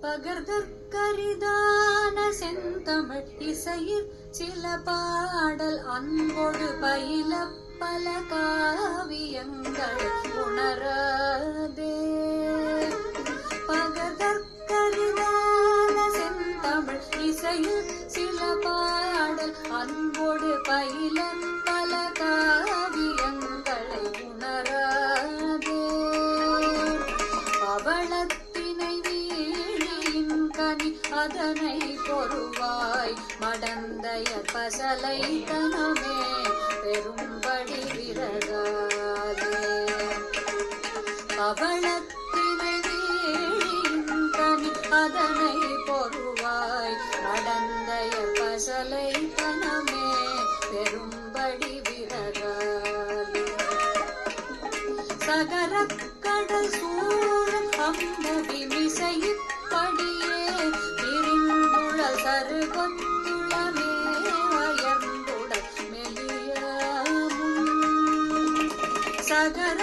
பகர்தற்கரிதான செந்தமிழ் இசையில் சில பாடல் அன்போடு பயில பல காவியங்களை உணராதே. பகர்தற்கரிதான செந்தமிழ் இசையில் சில பாடல் அன்போடு பயில பல காவியங்களை உணராதே. பவளத்தினை வீழியின் கனி அதனை பொறுவாய் மடந்தைய பசலை தனமே பெரும்படி விரகாதே. பவளத்தினை வீழியின் கனி அதனை பொறுவாய் மடந்தைய பசலை தனமே பெரும்படி விரகாதே. சகரக்கடல் சூழல் அம்புவி மிசையிற்படியே விரிந்துழல் சருகொத்துளமே வயர்ந்துடல் மெலியாமும். சகர